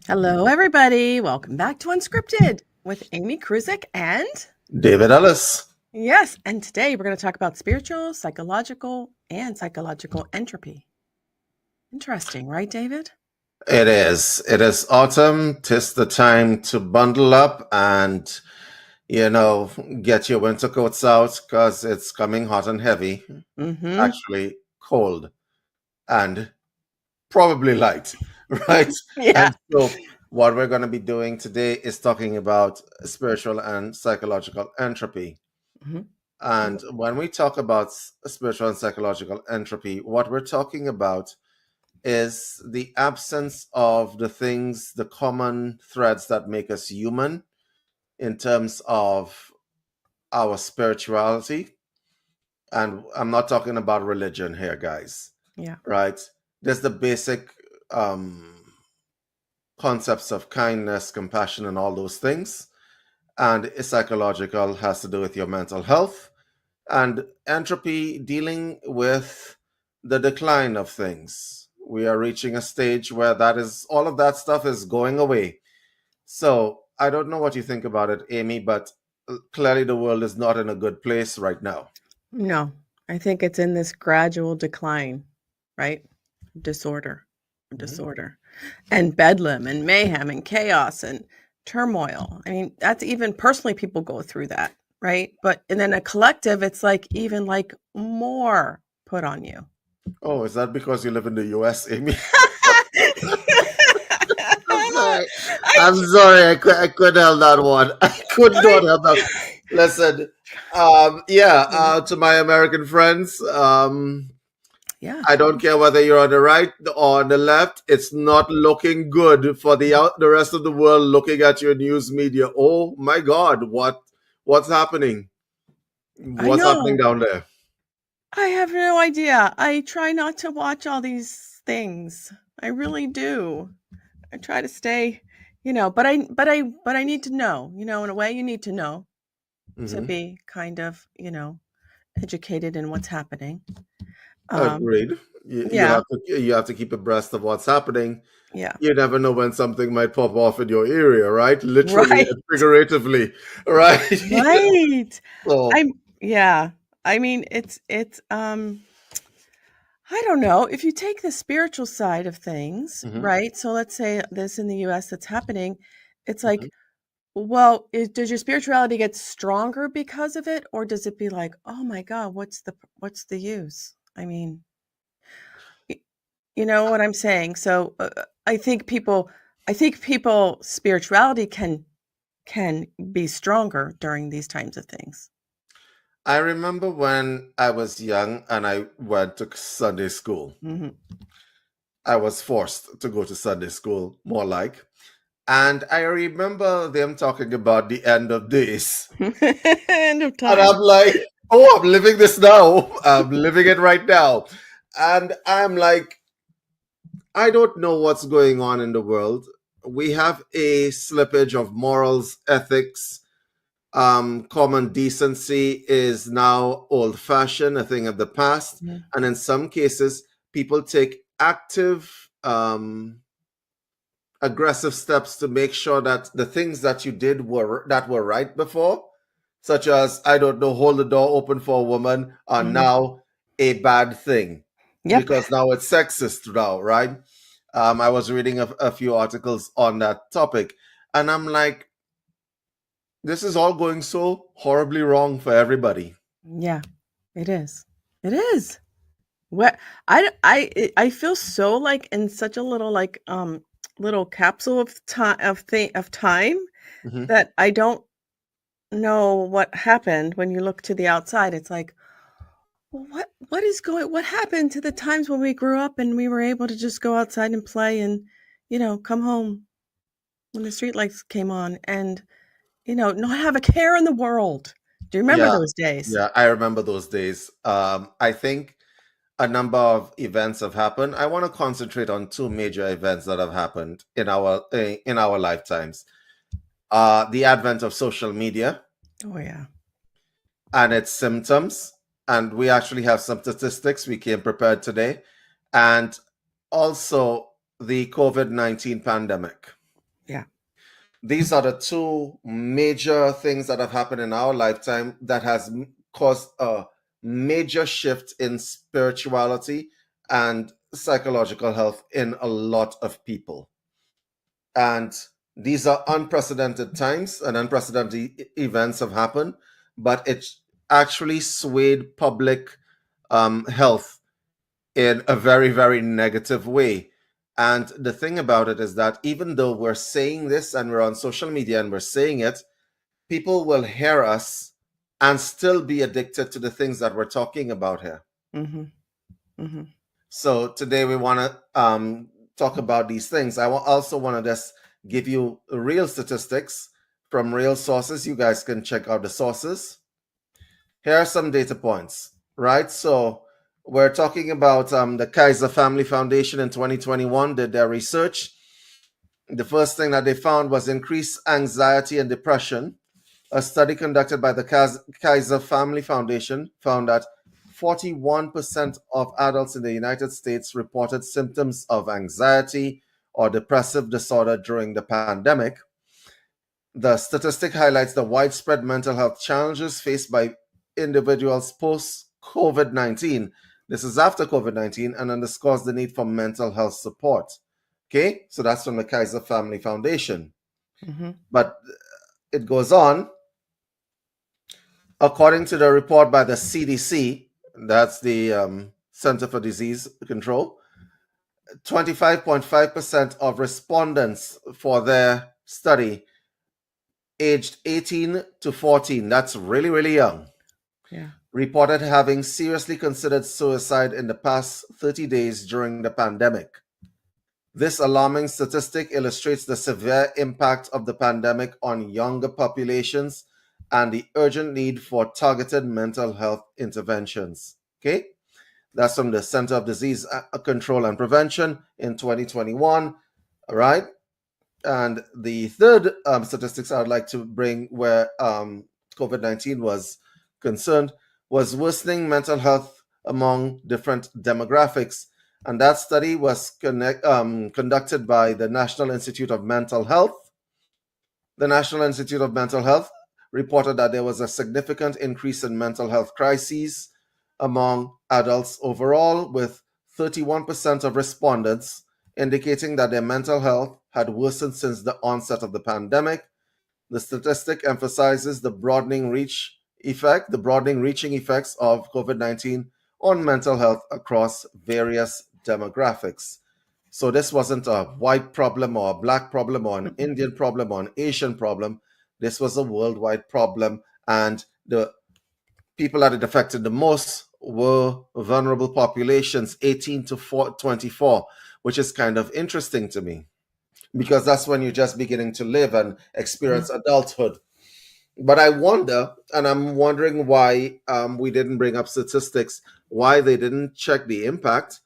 Hello, everybody. Welcome back to Unscripted with Amy Kruzik and David Ellis. yes, and today we're going to talk about spiritual, psychological, and psychological entropy. Interesting, right, David? It is. It is autumn. 'Tis the time to bundle up and, you know, get your winter coats out because it's coming hot and heavy. Mm-hmm. Actually, cold and probably light, right? Yeah. And so, what we're going to be doing today is talking about spiritual and psychological entropy. Mm-hmm. And when we talk about spiritual and psychological entropy, what we're talking about is the absence of the things, the common threads that make us human in terms of our spirituality. And I'm not talking about religion here, guys, Yeah. right? There's the basic um, concepts of kindness, compassion, and all those things. And psychological has to do with your mental health. And entropy dealing with the decline of things. We are reaching a stage where that is all of that stuff is going away. So I don't know what you think about it, Amy, but clearly the world is not in a good place right now. No, I think it's in this gradual decline, right? Disorder, Mhm. disorder, and bedlam, and mayhem, and chaos, and turmoil. I mean, that's even personally people go through that, right? But and then a collective, it's like even like more put on you. Oh, is that because you live in the US, Amy? I'm sorry. I, I'm sorry. I couldn't help that one. I could not I, help that. Listen, to my American friends, yeah, I don't care whether you're on the right or on the left. It's not looking good for the rest of the world looking at your news media. Oh my God, what's happening? I What's happening know. down there? I have no idea. I try not to watch all these things. I really do. I try to stay, but I need to know. In a way, you need to know to Hmm. be kind of, educated in what's happening. Um, Agreed. You yeah, have to keep abreast of what's happening. yeah, You never know when something might pop off in your area, right? Literally right, and figuratively, right? right. So, I'm, yeah. I mean, I don't know. If you take the spiritual side of things, mhm, right? So let's say this in the US that's happening, it's mhm. like, well, does your spirituality get stronger because of it, or does it be like, oh my God, what's the use? I mean, y- you know what I'm saying? So I think people spirituality can be stronger during these times of things. I remember when I was young and I went to Sunday school. Hmm. I was forced to go to Sunday school, more like. And I remember them talking about the end of days. End of And time. I'm like, oh, I'm living this now. I'm living it right now. And I'm like, I don't know what's going on in the world. We have a slippage of morals, ethics. Common decency is now old fashioned, a thing of the past. Mhm. And in some cases, people take active aggressive steps to make sure that the things that you did were right before, such as I don't know, hold the door open for a woman, are Mhm. now a bad thing Yep. because now it's sexist now, right? I was reading a few articles on that topic, and I'm like, this is all going so horribly wrong for everybody. Yeah, it is. It is. What I feel so like in such a little like little capsule of time Hmm. that I don't know what happened when you look to the outside. It's like, well, what happened to the times when we grew up and we were able to just go outside and play and come home when the streetlights came on and not have a care in the world. Do you remember Yeah, those days? yeah, I remember those days. I think a number of events have happened. I want to concentrate on two major events that have happened in our lifetimes. The advent of social media Oh yeah. and its symptoms, and we actually have some statistics. We came prepared today, and also the COVID-19 pandemic. Yeah. These are the two major things that have happened in our lifetime that has caused a major shift in spirituality and psychological health in a lot of people. And these are unprecedented times and unprecedented events have happened, but it actually swayed public health in a very, very negative way. And the thing about it is that even though we're saying this and we're on social media and we're saying it, people will hear us and still be addicted to the things that we're talking about here. Mm-hmm. Mm-hmm. So today we want to talk about these things. I also want to just give you real statistics from real sources. You guys can check out the sources. Here are some data points, right? So we're talking about the Kaiser Family Foundation in 2021 did their research. The first thing that they found was increased anxiety and depression. A study conducted by the Kaiser Family Foundation found that 41% of adults in the United States reported symptoms of anxiety or depressive disorder during the pandemic. The statistic highlights the widespread mental health challenges faced by individuals post COVID 19. This is after COVID 19 and underscores the need for mental health support. Okay, so that's from the Kaiser Family Foundation. Mm-hmm. But it goes on. According to the report by the CDC, that's the Center for Disease Control, 25.5% of respondents for their study aged 18 to 14, that's really, really young, Yeah. reported having seriously considered suicide in the past 30 days during the pandemic. This alarming statistic illustrates the severe impact of the pandemic on younger populations and the urgent need for targeted mental health interventions. Okay, that's from the Center of Disease Control and Prevention in 2021. All right. And the third statistics I would like to bring where COVID 19 was concerned was worsening mental health among different demographics. And that study was conducted by the National Institute of Mental Health. The National Institute of Mental Health reported that there was a significant increase in mental health crises among adults overall, with 31% of respondents indicating that their mental health had worsened since the onset of the pandemic. The statistic emphasizes the broadening reaching effects of COVID 19 on mental health across various demographics. So this wasn't a white problem or a black problem or an Indian problem or an Asian problem. This was a worldwide problem, and the people that it affected the most were vulnerable populations 18 to 24, which is kind of interesting to me because that's when you're just beginning to live and experience adulthood. But I wonder, and I'm wondering why we didn't bring up statistics, why they didn't check the impact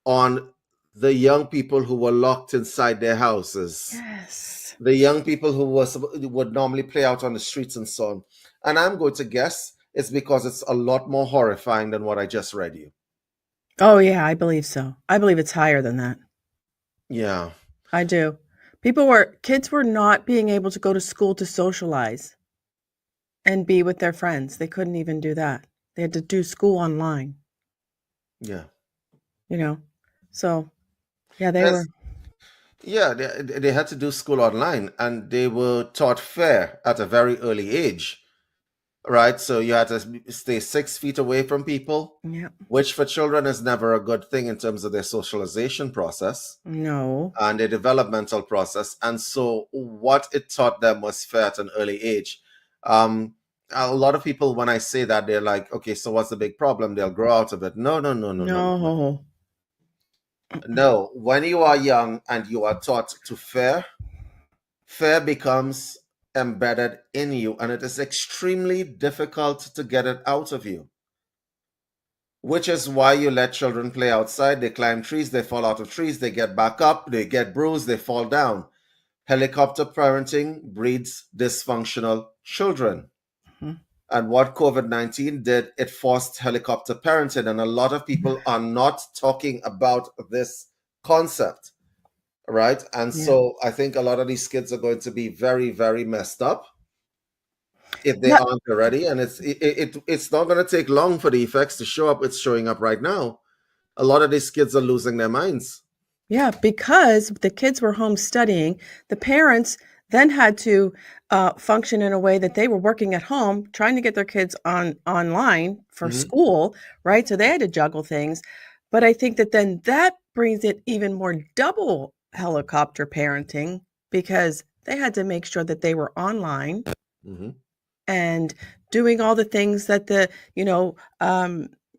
on the young people who were locked inside their houses, Yes. the young people who would normally play out on the streets and so on. And I'm going to guess it's because it's a lot more horrifying than what I just read you. Oh, yeah, I believe so. I believe it's higher than that. Yeah. I do. Kids were not being able to go to school to socialize and be with their friends. They couldn't even do that. They had to do school online, Yeah. you know? So, yeah, they were. There's, yeah, they had to do school online and they were taught fair at a very early age, right? So you had to stay 6 feet away from people, Yeah. which for children is never a good thing in terms of their socialization process No. and their developmental process. And so what it taught them was fair at an early age. A lot of people, when I say that, they're like, okay, so what's the big problem? They'll grow out of it. No, no, no, no, no, no, no. No. No, when you are young and you are taught to fear becomes embedded in you, and it is extremely difficult to get it out of you. Which is why you let children play outside. They climb trees, they fall out of trees, they get back up, they get bruised, they fall down. Helicopter parenting breeds dysfunctional children. Mhm. And what COVID 19 did, it forced helicopter parenting. And a lot of people are not talking about this concept. right? And Yeah. so I think a lot of these kids are going to be very, very messed up if they Yeah. aren't already. And it's not going to take long for the effects to show up. It's showing up right now. A lot of these kids are losing their minds. Yeah, because the kids were home studying, the parents then had to function in a way that they were working at home, trying to get their kids online for Hmm. school, right? So they had to juggle things. But I think that then that brings it even more double helicopter parenting because they had to make sure that they were online Hmm. and doing all the things that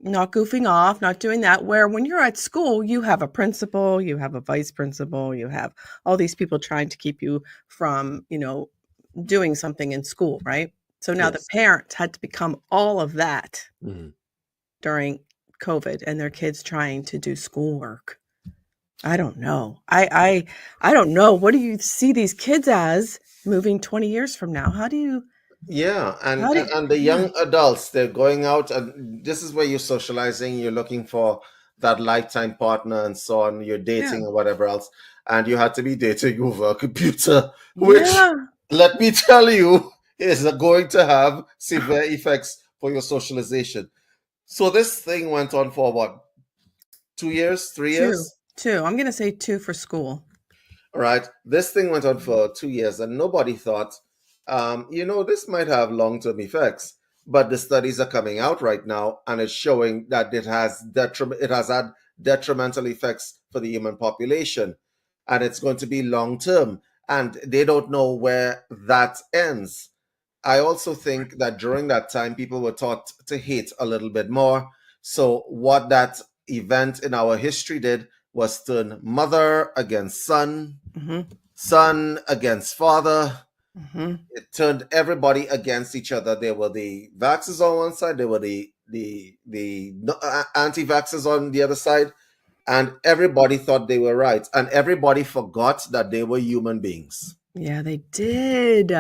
not goofing off, not doing that. Where when you're at school, you have a principal, you have a vice principal, you have all these people trying to keep you from, doing something in school, right? So now the Yes. parents had to become all of that Hmm. during COVID and their kids trying to do schoolwork. I don't know. I don't know. What do you see these kids as moving 20 years from now? Yeah, How do and the yeah. young adults, they're going out, and this is where you're socializing, you're looking for that lifetime partner and so on, you're Yeah. dating or whatever else, and you had to be dating over a computer, which, Yeah. let me tell you, is going to have severe effects for your socialization. So this thing went on for what, 2 years, 2,3 years? 2. I'm gonna say 2 for school. All right. This thing went on for 2 years, and nobody thought, this might have long term effects. But the studies are coming out right now, and it's showing that it has had detrimental effects for the human population, and it's going to be long term. And they don't know where that ends. I also think that during that time, people were taught to hate a little bit more. So, what that event in our history did was turn mother against son, Mhm, son against father. mhm. It turned everybody against each other. There were the vaxxers on one side, there were the anti-vaxxers on the other side, and everybody thought they were right, and everybody forgot that they were human beings. Yeah, they did.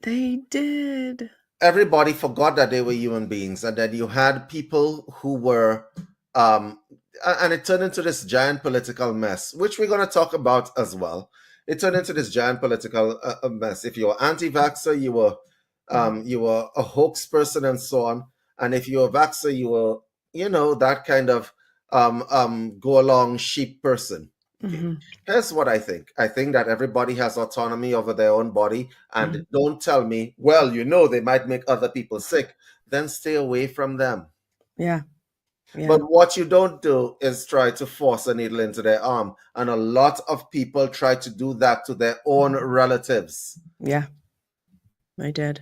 They did. Everybody forgot that they were human beings and that you had people who were um and it turned into this giant political mess, which we're going to talk about as well. It turned into this giant political mess. If you were anti-vaxxer, you were a hoax person and so on. And if you were vaxxer, you were, that kind of go along sheep person. Okay. Mhm, Here's what I think. I think that everybody has autonomy over their own body. And mhm. don't tell me, well, they might make other people sick. Then stay away from them. Yeah, yeah, But what you don't do is try to force a needle into their arm. And a lot of people try to do that to their own relatives. yeah, I did.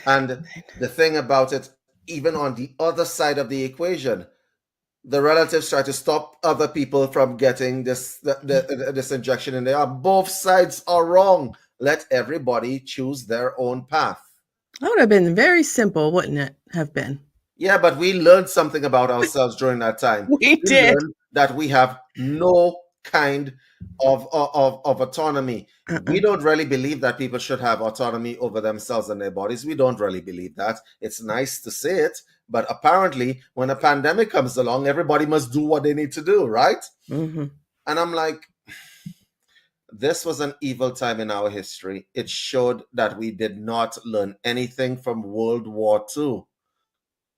And the thing about it, even on the other side of the equation, the relatives try to stop other people from getting this injection in their arm. Both sides are wrong. Let everybody choose their own path. That would have been very simple, wouldn't it have been? Yeah, but we learned something about ourselves during that time. We We did. learned that we have no kind of autonomy. We Uh-uh. don't really believe that people should have autonomy over themselves and their bodies. We don't really believe that. It's nice to say it, but apparently, when a pandemic comes along, everybody must do what they need to do, right? Mhm. And I'm like, this was an evil time in our history. It showed that we did not learn anything from World War II.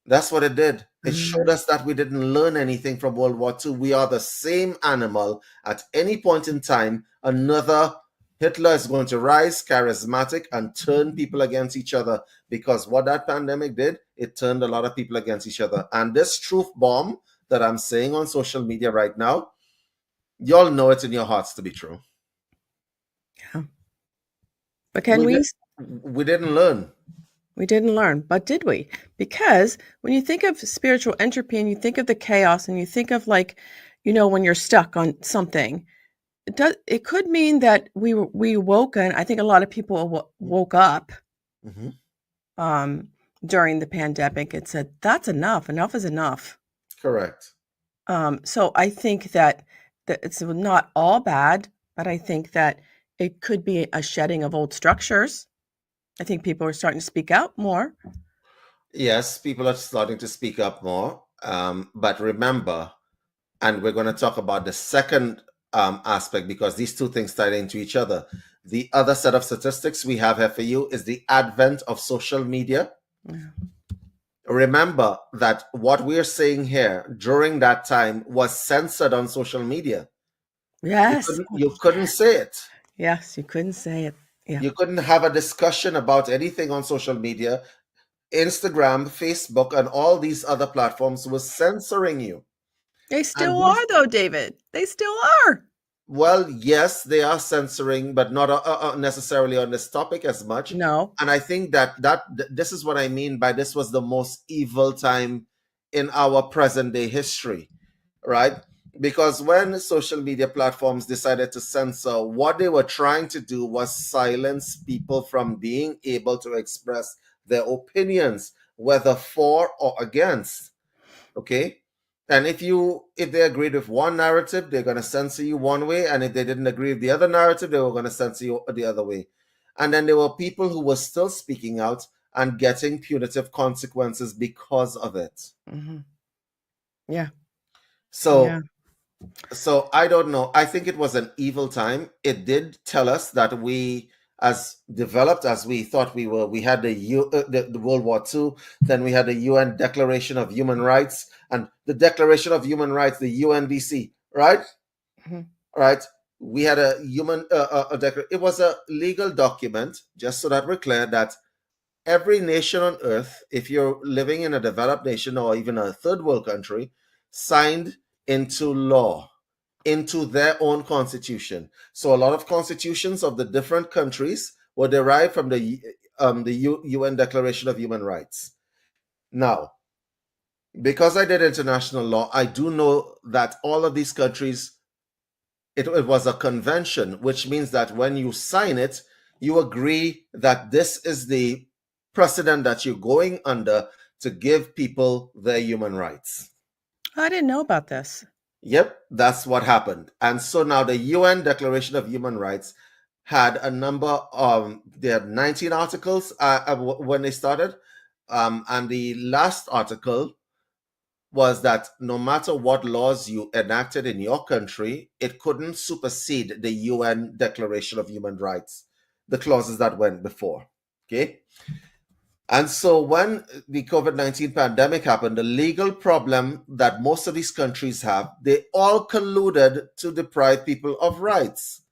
That's what it did. It showed Mm. us that we didn't learn anything from World War II. We are the same animal. At any point in time, another Hitler is going to rise, charismatic, and turn people against each other. Because what that pandemic did, it turned a lot of people against each other. And this truth bomb that I'm saying on social media right now, y'all know it in your hearts to be true. Yeah. But can We did, we we didn't learn. We didn't learn, but did we? Because when you think of spiritual entropy and you think of the chaos and you think of like, when you're stuck on something, it could mean that we woke and I think a lot of people woke up Mhm. um during the pandemic and said, that's enough. Enough is enough. Correct. So I think that it's not all bad, but I think that it could be a shedding of old structures. I think people are starting to speak out more. Yes, people are starting to speak up more. But remember, And we're going to talk about the second aspect because these two things tie into each other. The other set of statistics we have here for you is the advent of social media. Yeah. Remember that what we're saying here during that time was censored on social media. Yes. You couldn't say it. Yes, you couldn't say it. Yeah. You couldn't have a discussion about anything on social media. Instagram, Facebook, and all these other platforms was censoring you. They And still these, are though, David. They still are. well, yes, they are censoring, but not necessarily on this topic as much. No. And I think that this is what I mean by this was the most evil time in our present day history, right? Because when social media platforms decided to censor, what they were trying to do was silence people from being able to express their opinions, whether for or against. Okay. And if they agreed with one narrative, they're going to censor you one way, and if they didn't agree with the other narrative, they were going to censor you the other way. And then there were people who were still speaking out and getting punitive consequences because of it. Hmm. Yeah. Yeah. So so I don't know. I think it was an evil time. It did tell us that we, as developed as we thought we were, we had the World War II, then we had the UN Declaration of Human Rights, and the Declaration of Human Rights, the UNDC, right? Hmm. Right. We had a human it was a legal document, just so that we're clear that every nation on earth, if you're living in a developed nation or even a third world country, signed into law, into their own constitution. So a lot of constitutions of the different countries were derived from the UN Declaration of Human Rights. Now, because I did international law, I do know that all of these countries, it was a convention, which means that when you sign it, you agree that this is the precedent that you're going under to give people their human rights. I didn't know about this. Yep, that's what happened. And so now the UN Declaration of Human Rights had a number they had 19 articles when they started. And the last article was that no matter what laws you enacted in your country, it couldn't supersede the UN Declaration of Human Rights, the clauses that went before. Okay. And so when the COVID-19 pandemic happened, the legal problem that most of these countries have, they all colluded to deprive people of rights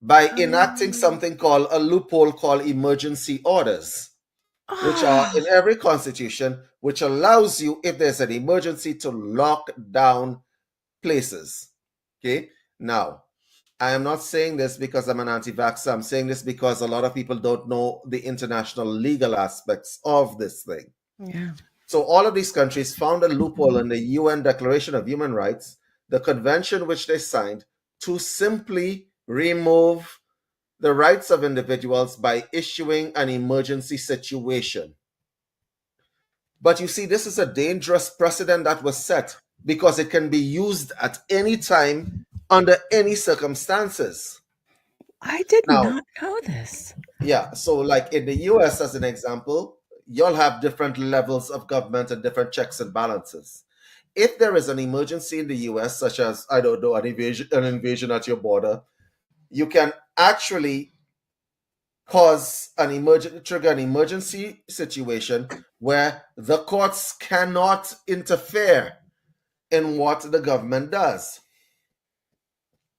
by enacting Um, something called a loophole called emergency orders, which are in ah, every constitution, which allows you, if there's an emergency, to lock down places. Okay. Now, I am not saying this because I'm an anti-vaxxer. I'm saying this because a lot of people don't know the international legal aspects of this thing. yeah. So all of these countries found a loophole in the UN Declaration of Human Rights, the convention which they signed, to simply remove the rights of individuals by issuing an emergency situation. But you see, this is a dangerous precedent that was set because it can be used at any time under any circumstances. I did Now, not know this. yeah, so like in the US, as an example, you'll have different levels of government and different checks and balances. If there is an emergency in the US, such as, I don't know, an invasion at your border, you can actually trigger an emergency situation where the courts cannot interfere in what the government does.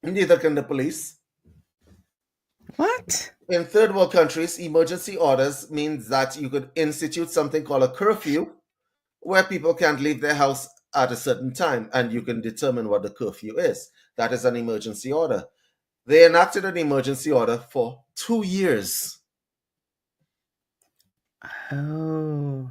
Neither can the police. What? In third world countries, emergency orders means that you could institute something called a curfew, where people can't leave their house at a certain time, and you can determine what the curfew is. That is an emergency order. They enacted an emergency order for 2 years. Oh.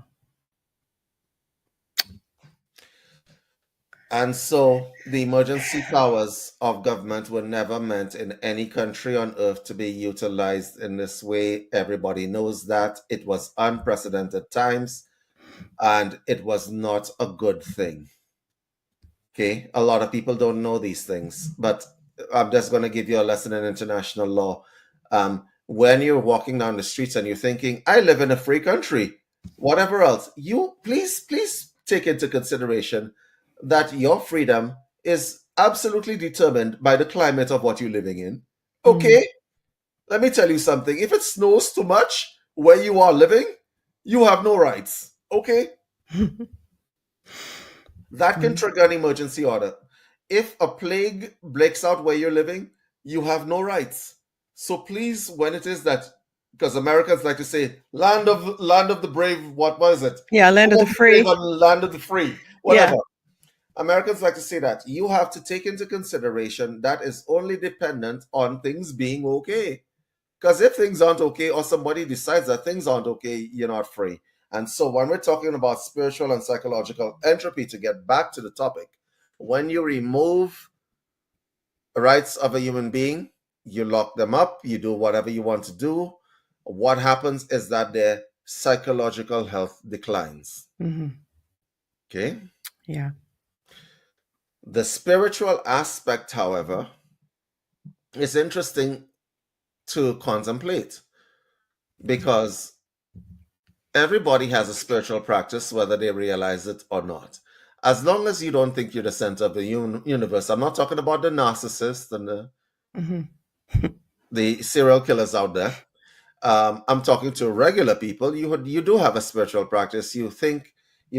And so the emergency powers of government were never meant in any country on earth to be utilized in this way. Everybody knows that. It was unprecedented times and it was not a good thing. Okay. A lot of people don't know these things, but I'm just going to give you a lesson in international law. When you're walking down the streets and you're thinking, I live in a free country, whatever else, you please take into consideration that your freedom is absolutely determined by the climate of what you're living in. Mhm. Okay, let me tell you something. If it snows too much where you are living, you have no rights. Okay, that can Mm. trigger an emergency order. If a plague breaks out where you're living, you have no rights. So please, when it is that, because Americans like to say, land of the brave, what was it? Yeah, land of Home the of the brave free. and land of the free, whatever. Yeah. Americans like to say that you have to take into consideration that is only dependent on things being okay. Because if things aren't okay, or somebody decides that things aren't okay, you're not free. And so, when we're talking about spiritual and psychological entropy, to get back to the topic, when you remove rights of a human being, you lock them up, you do whatever you want to do. What happens is that their psychological health declines. Mhm. Okay. Yeah. The spiritual aspect, however, is interesting to contemplate because everybody has a spiritual practice, whether they realize it or not. As long as you don't think you're the center of the universe, I'm not talking about the narcissists and Mhm. the serial killers out there. I'm talking to regular people. You do have a spiritual practice. You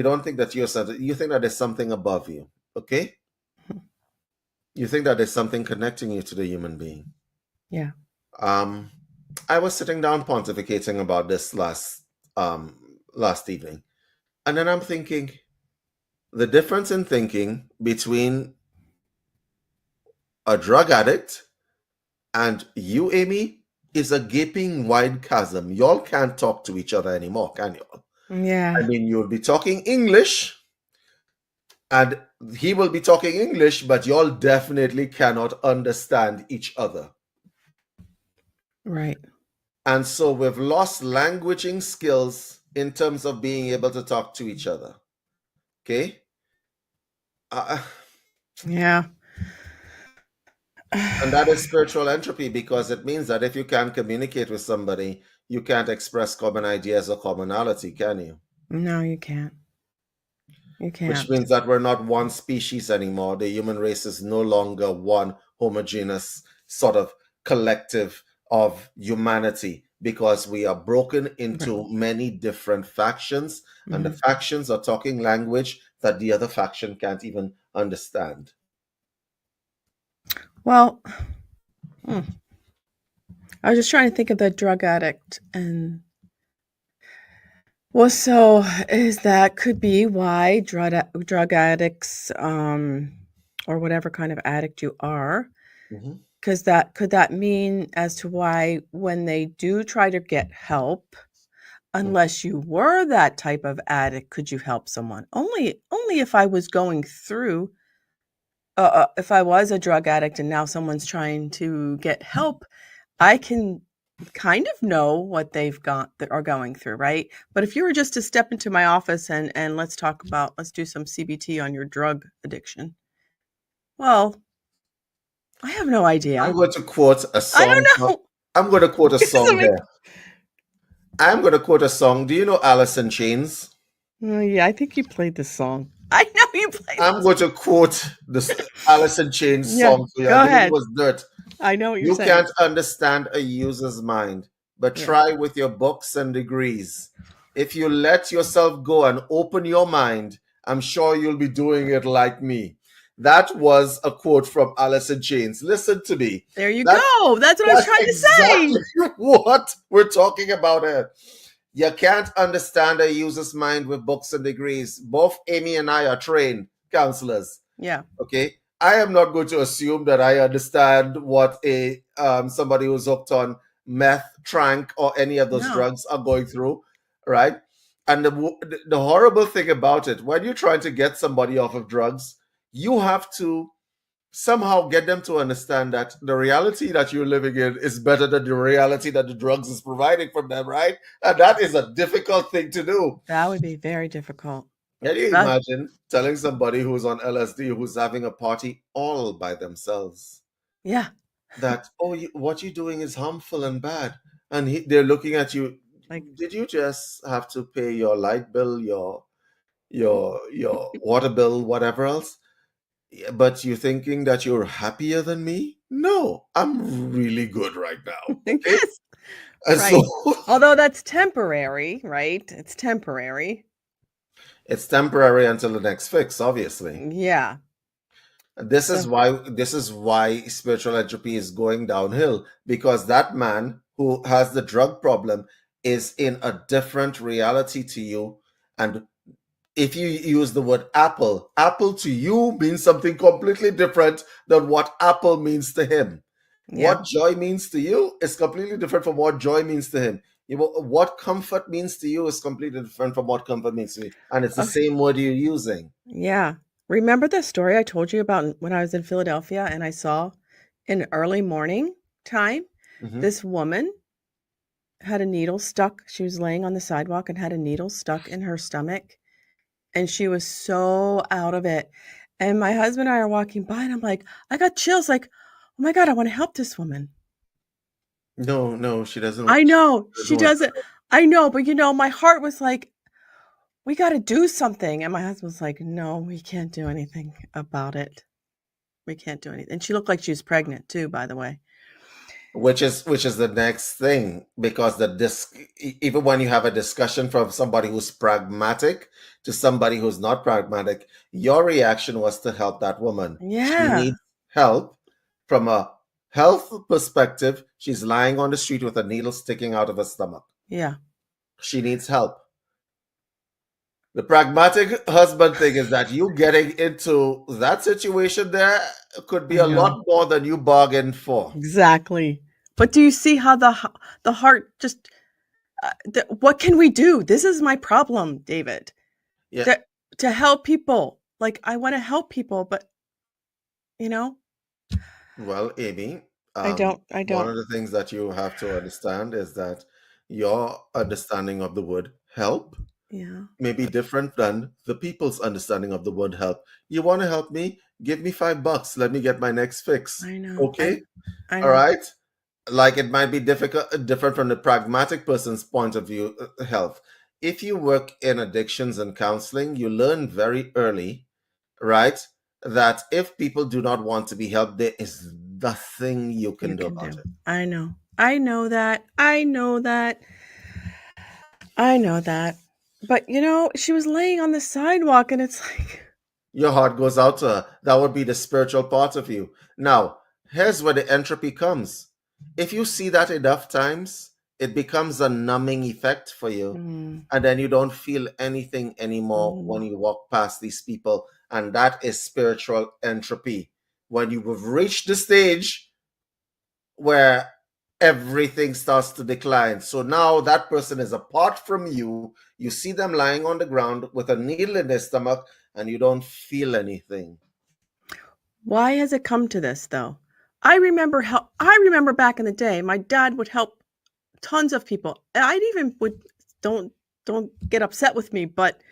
don't think that you're center. You think that there's something above you. Okay. You think that there's something connecting you to the human being. Yeah. Um, I was sitting down pontificating about this last evening, and then I'm thinking the difference in thinking between a drug addict and you, Amy, is a gaping wide chasm. Y'all can't talk to each other anymore, can y'all? I Yeah. mean, you'll be talking English, and he will be talking English, but y'all definitely cannot understand each other. Right. And so we've lost languaging skills in terms of being able to talk to each other. Okay. Uh, Yeah. and that is spiritual entropy because it means that if you can't communicate with somebody, you can't express common ideas or commonality, can you? No, you can't. You Which can't. means that we're not one species anymore. The human race is no longer one homogeneous sort of collective of humanity because we are broken Right. into many different factions, and the Mhm. factions are talking language that the other faction can't even understand. Well, hmm, I was just trying to think of the drug addict and well, so is that could be why drug addicts, or whatever kind of addict you are, Mhm. because that could that mean as to why when they do try to get help, unless you were that type of addict, could you help someone? Only if I was going through, if I was a drug addict and now someone's trying to get help, I can kind of know what they've got that are going through, right? But if you were just to step into my office and let's do some CBT on your drug addiction. Well, I have no I'm idea. going to quote a I song. don't know. I'm going to quote a It doesn't song make. here. I'm going to quote a song. Do you know Alice in Chains? Oh, yeah, I think you played this song. I know you played I'm this. going to quote this Alice in Chains Yeah, song for you. I go believe it ahead. was Dirt. I know what you're You saying. can't understand a user's mind, but Yeah. try with your books and degrees. If you let yourself go and open your mind, I'm sure you'll be doing it like me. That was a quote from Alice in Chains. Listen to me. There you That go. That's what I was that's trying to exactly say. what we're talking about here. You can't understand a user's mind with books and degrees. Both Amy and I are trained counselors. Yeah. Okay, I am not going to assume that I understand what a somebody who's hooked on meth, trank, or any of those No. drugs are going through, right? And the horrible thing about it, when you're trying to get somebody off of drugs, you have to somehow get them to understand that the reality that you're living in is better than the reality that the drugs is providing from them, right? And that is a difficult thing to do. That would be very difficult. Can you That imagine telling somebody who's on LSD who's having a party all by themselves yeah. that, oh, what you're doing is harmful and bad? And they're looking at you. Like Did you just have to pay your light bill, your your water bill, whatever else. Yeah, but you're thinking that you're happier than me? No, I'm really good right now. Okay. Yes, And so right. Although that's temporary, right? It's temporary. it's temporary until the next fix, obviously. Yeah. This is So why spiritual entropy is going downhill, because that man who has the drug problem is in a different reality to you. And if you use the word apple, apple to you means something completely different than what apple means to him. yeah. What joy means to you is completely different from what joy means to him. What comfort means to you is completely different from what comfort means to me. And it's the Oh, same word you're using. yeah. Remember the story I told you about when I was in Philadelphia and I saw in early morning time Hmm. this woman had a needle stuck. She was laying on the sidewalk and had a needle stuck in her stomach, and she was so out of it. And my husband and I are walking by, and I'm like, I got chills, like, oh my God, I want to help this woman. No, no, she doesn't. I She know doesn't she want. doesn't. I know, but my heart was like, we got to do something. And my husband was like, no, we can't do anything about it. We can't do anything. And she looked like she was pregnant too, by the way. Which is the next thing, because even when you have a discussion from somebody who's pragmatic to somebody who's not pragmatic, your reaction was to help that woman. She Yeah. needs help from a health perspective. She's lying on the street with a needle sticking out of her stomach. Yeah. She needs help. The pragmatic husband thing is that you getting into that situation there could be I a know. lot more than you bargained for. Exactly. But do you see how the heart just what can we do? This is my problem, David. Yeah. That to help people. Like I want to help people, but you know, Well, Amy, I one don't. of the things that you have to understand is that your understanding of the word help Yeah. may be different than the people's understanding of the word help. You want to help me? Give me $5. Let me get my next fix. I know. Okay? I All know. right? Like it might be different from the pragmatic person's point of view, health. If you work in addictions and counseling, you learn very early, right, that if people do not want to be helped, there is nothing you You can do can about do. it. I know. I know that. I know that. I know that. But she was laying on the sidewalk and it's like, Your heart goes out to her. That would be the spiritual part of you. Now, here's where the entropy comes. If you see that enough times, it becomes a numbing effect for you. mm, And then you don't feel anything anymore when mm, you walk past these people. And that is spiritual entropy. When you have reached the stage where everything starts to decline. So now that person is apart from you. You see them lying on the ground with a needle in their stomach, and you don't feel anything. why has it come to this though? I remember back in the day, my dad would help tons of people. I'd even would don't don't get upset with me, but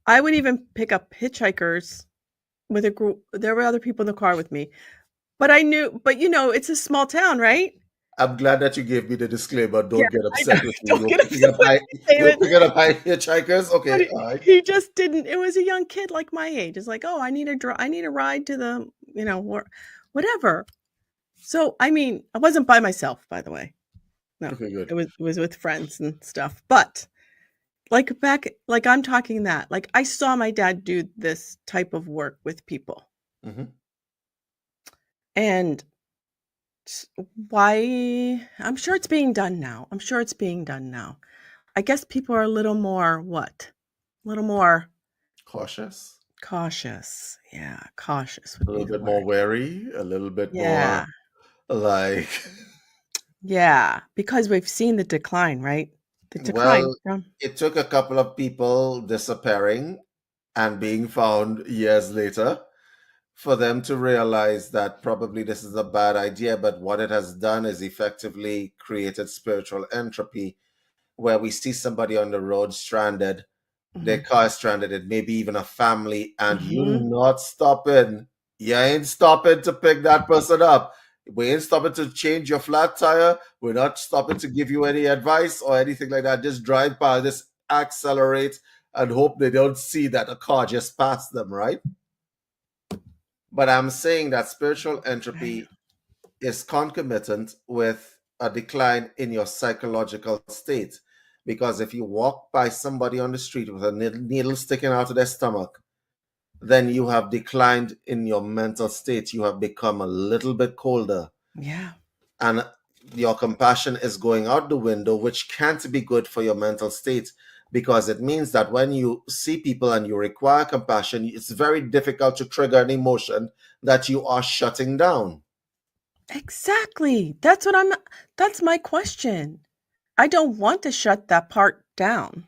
I would even pick up hitchhikers with a group. There were other people in the car with me. But it's a small town, right? I'm glad that you gave me the disclaimer. Yeah, Don't get I know. upset with me. Don't You're get picking upset up with high. me, You're David. picking up high hitchhikers. But Okay, he all right. he just didn't. It was a young kid like my age. It's like, "Oh, I need a ride to the, whatever." So, I mean, I wasn't by myself, by the way. No. Okay, good. It was with friends and stuff. But I'm talking that. Like I saw my dad do this type of work with people. Hmm. And why I'm sure it's being done now. I'm sure it's being done now. I guess people are a little more what? A little more Cautious, cautious. Yeah, cautious a would be little the bit more word. wary, a little bit more Yeah. like. Yeah, because we've seen the decline, right? The decline Well, from it took a couple of people disappearing and being found years later for them to realize that probably this is a bad idea. But what it has done is effectively created spiritual entropy, where we see somebody on the road stranded, their mhm, car is stranded, it may be even a family, and you mhm. not stopping. You ain't stopping to pick that person up. We ain't stopping to change your flat tire. We're not stopping to give you any advice or anything like that. Just drive by, just accelerate, and hope they don't see that a car just passed them, right? But I'm saying that spiritual Right. entropy is concomitant with a decline in your psychological state. Because if you walk by somebody on the street with a needle sticking out of their stomach, then you have declined in your mental state. You have become a little bit colder, Yeah. and your compassion is going out the window, which can't be good for your mental state, because it means that when you see people and you require compassion, it's very difficult to trigger an emotion that you are shutting down. Exactly. That's my question. I don't want to shut that part down.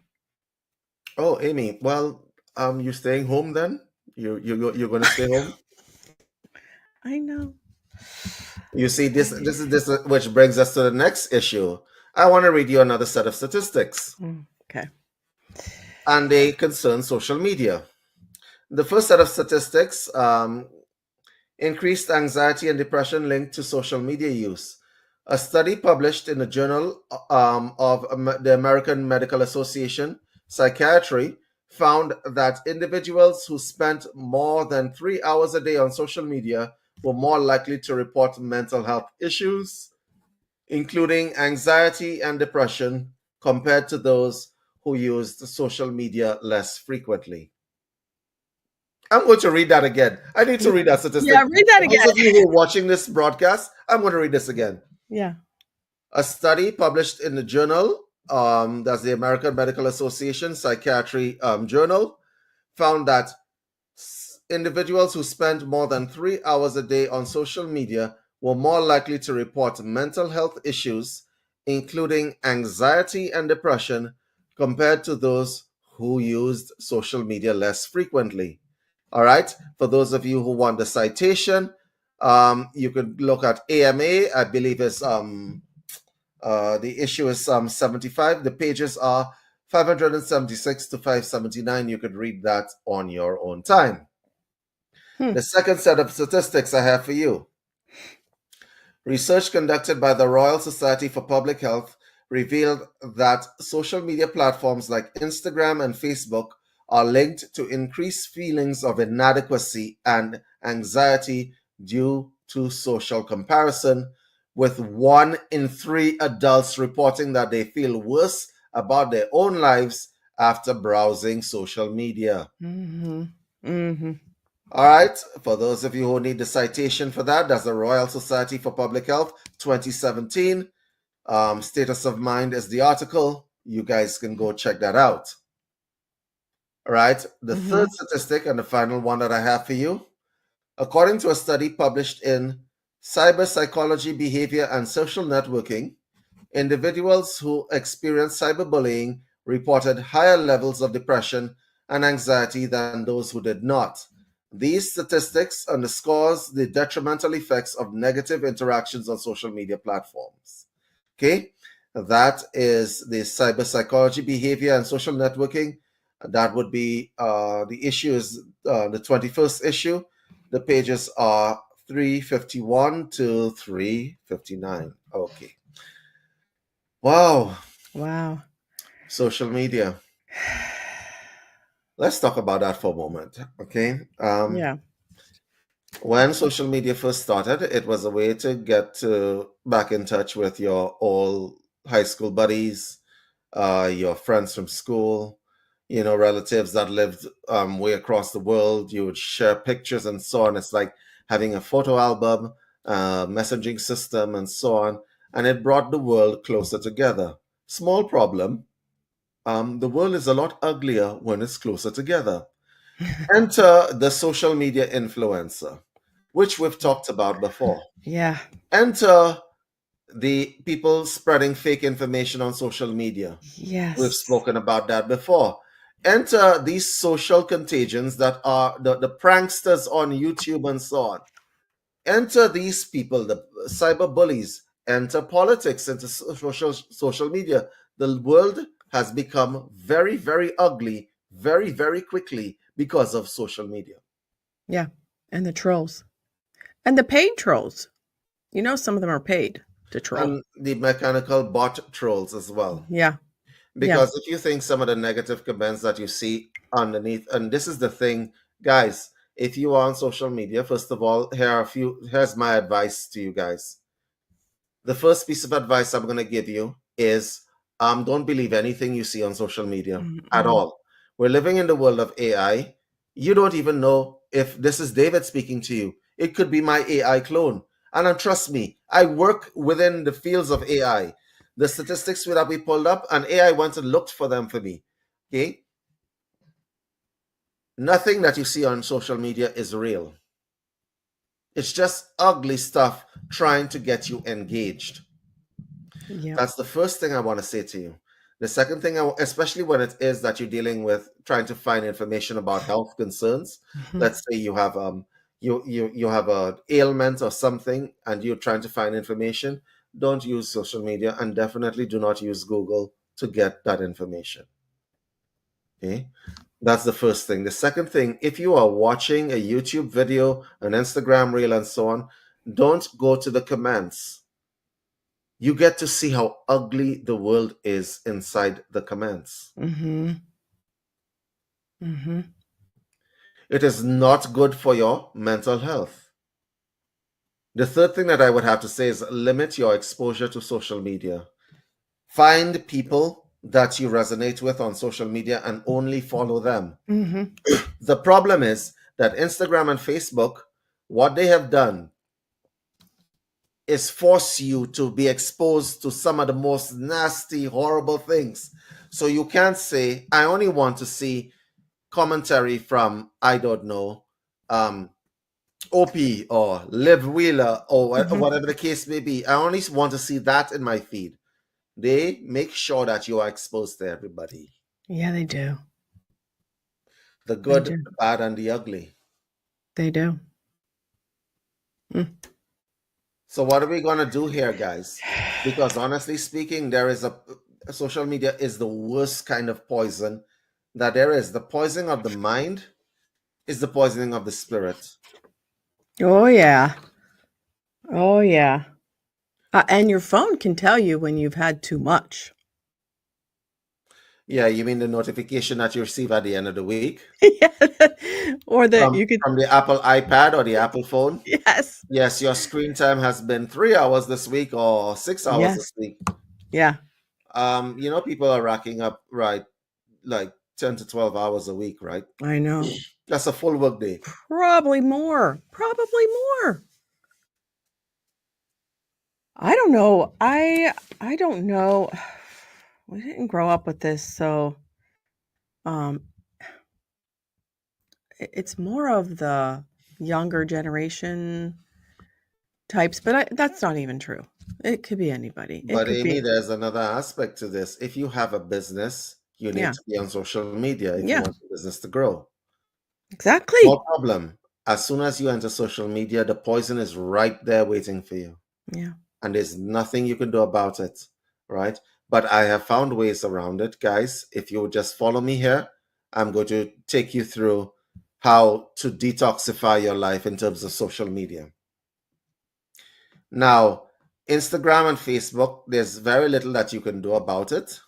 Oh, Amy, well, you staying home then? You're going to stay home? I know. You see, I this which brings us to the next issue. I want to read you another set of statistics, Okay. and they concern social media. The first set of statistics, increased anxiety and depression linked to social media use. A study published in the Journal of the American Medical Association Psychiatry found that individuals who spent more than 3 hours a day on social media were more likely to report mental health issues, including anxiety and depression, compared to those who used social media less frequently. I'm going to read that again. I need to read that Yeah, statistic. read that For those again. of you who are watching this broadcast, I'm going to read this again. Yeah. A study published in the journal, that's the American Medical Association Psychiatry Journal, found that individuals who spend more than 3 hours a day on social media were more likely to report mental health issues, including anxiety and depression, compared to those who used social media less frequently. All right. For those of you who want the citation, you could look at AMA. I believe it's the issue is 75. The pages are 576 to 579. You could read that on your own time. Hmm. The second set of statistics I have for you. Research conducted by the Royal Society for Public Health revealed that social media platforms like Instagram and Facebook are linked to increased feelings of inadequacy and anxiety due to social comparison, with 1 in 3 adults reporting that they feel worse about their own lives after browsing social media. Mm-hmm. Mm-hmm. All right. For those of you who need the citation for that, that's the Royal Society for Public Health 2017. Status of Mind is the article. You guys can go check that out. All right. The Mm-hmm. third statistic and the final one that I have for you, according to a study published in Cyber Psychology, Behavior, and Social Networking, individuals who experienced cyberbullying reported higher levels of depression and anxiety than those who did not. These statistics underscores the detrimental effects of negative interactions on social media platforms. Okay, that is the cyber psychology, behavior, and social networking. That would be the issue is the 21st issue. The pages are 351 to 359. Okay. Wow, Wow. social media. Let's talk about that for a moment. Okay. Yeah. When social media first started, it was a way to get back in touch with your old high school buddies, your friends from school, relatives that lived way across the world. You would share pictures and so on. It's like having a photo album, messaging system, and so on. And it brought the world closer together. Small problem. The world is a lot uglier when it's closer together. Enter the social media influencer, which we've talked about before. Yeah. Enter the people spreading fake information on social media. We've Yes. spoken about that before. Enter these social contagions that are the pranksters on YouTube and so on. Enter these people, the cyber bullies. Enter politics, into social media. The world has become very, very ugly very, very quickly because of social media. Yeah. And the trolls. And the paid trolls. Some of them are paid to troll. And the mechanical bot trolls as well. Yeah. Yeah. Because if you think some of the negative comments that you see underneath, and this is the thing, guys, if you are on social media, first of all, here's my advice to you guys. The first piece of advice I'm going to give you is don't believe anything you see on social media at Mm-mm. all. We're living in the world of AI. You don't even know if this is David speaking to you. It could be my AI clone. And trust me, I work within the fields of AI. The statistics that we pulled up, and AI went and looked for them for me. Okay? Nothing that you see on social media is real. It's just ugly stuff trying to get you engaged. Yep. That's the first thing I want to say to you. The second thing, especially when it is that you're dealing with trying to find information about health concerns. Hmm. Let's say you have you have a ailment or something, and you're trying to find information. Don't use social media, and definitely do not use Google to get that information. Okay, that's the first thing. The second thing, if you are watching a YouTube video, an Instagram reel, and so on, don't go to the comments. You get to see how ugly the world is inside the comments. Hmm. Hmm. It is not good for your mental health. The third thing that I would have to say is limit your exposure to social media. Find people that you resonate with on social media and only follow them. Hmm. The problem is that Instagram and Facebook, what they have done is force you to be exposed to some of the most nasty, horrible things. So you can't say, I only want to see commentary from, I don't know, OP or Liv Wheeler or Hmm. whatever the case may be. I only want to see that in my feed. They make sure that you are exposed to everybody, Yeah, they do. the They good, do. the bad, and the ugly. They do. Mm. So what are we going to do here, guys? Because honestly speaking, there is social media is the worst kind of poison that there is. The poisoning of the mind is the poisoning of the spirit. Oh yeah. Oh yeah. And your phone can tell you when you've had too much. Yeah, you mean the notification that you receive at the end of the week Yeah. Or that from you could. from the Apple iPad or the Apple phone? Yes. Yes, your screen time has been 3 hours this week or 6 hours Yes. this week. Yeah. People are racking up right like 10 to 12 hours a week, right? I know. That's a full work day. Probably more. Probably more. I don't know. I don't know. We didn't grow up with this, so um it's more of the younger generation types, but that's not even true. It could be anybody. It But could Amy, be. there's another aspect to this. If you have a business, you need Yeah. to be on social media if you Yeah. want your business to grow. Exactly. No problem. As soon as you enter social media, the poison is right there waiting for you. Yeah. And there's nothing you can do about it, right? But I have found ways around it, guys. If you would just follow me here, I'm going to take you through how to detoxify your life in terms of social media. Now, Instagram and Facebook, there's very little that you can do about it,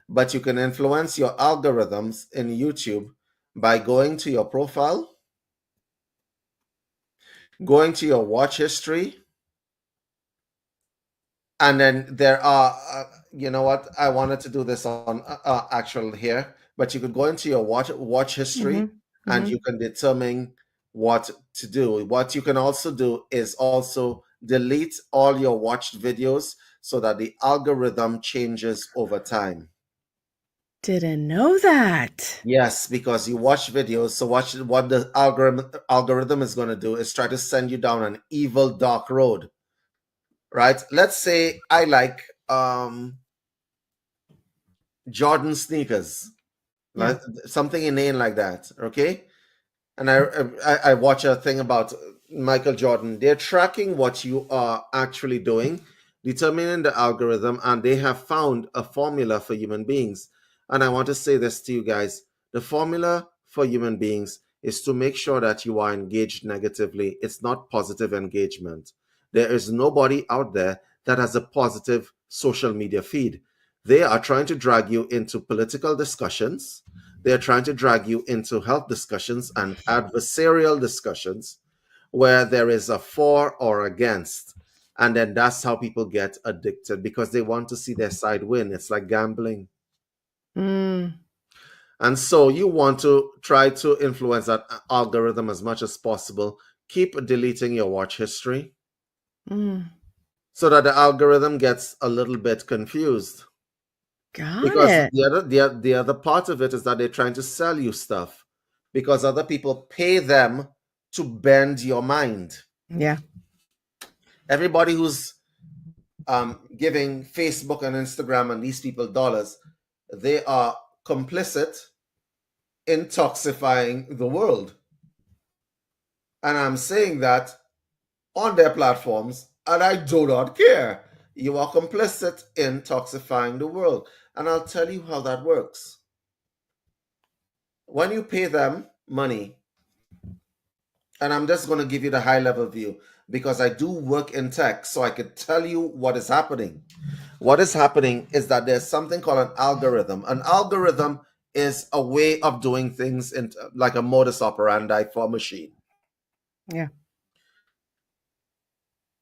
but you can influence your algorithms in YouTube by going to your profile, going to your watch history, and then there are you know what, I wanted to do this on actual here, but you could go into your watch history Mhm. and Mhm. you can determine what to do. What you can also do is also delete all your watched videos so that the algorithm changes over time. Didn't know that. Yes, because you watch videos, so watch what the algorithm is going to do is try to send you down an evil dark road, right? Let's say I like Jordan sneakers, Yeah. like something inane like that. Okay, and I watch a thing about Michael Jordan. They're tracking what you are actually doing, determining the algorithm, and they have found a formula for human beings. And I want to say this to you guys: the formula for human beings is to make sure that you are engaged negatively. It's not positive engagement. There is nobody out there that has a positive social media feed. They are trying to drag you into political discussions. They are trying to drag you into health discussions and adversarial discussions where there is a for or against. And then that's how people get addicted because they want to see their side win. It's like gambling. Mm, And so you want to try to influence that algorithm as much as possible. Keep deleting your watch history mm. so that the algorithm gets a little bit confused. Got Because it. the other part of it is that they're trying to sell you stuff because other people pay them to bend your mind. Yeah. Everybody who's giving Facebook and Instagram and these people dollars, they are complicit in toxifying the world. And I'm saying that on their platforms, and I do not care. You are complicit in toxifying the world. And I'll tell you how that works. When you pay them money, and I'm just going to give you the high level view because I do work in tech, so I could tell you what is happening. What is happening is that there's something called an algorithm. An algorithm is a way of doing things in like a modus operandi for a machine. Yeah.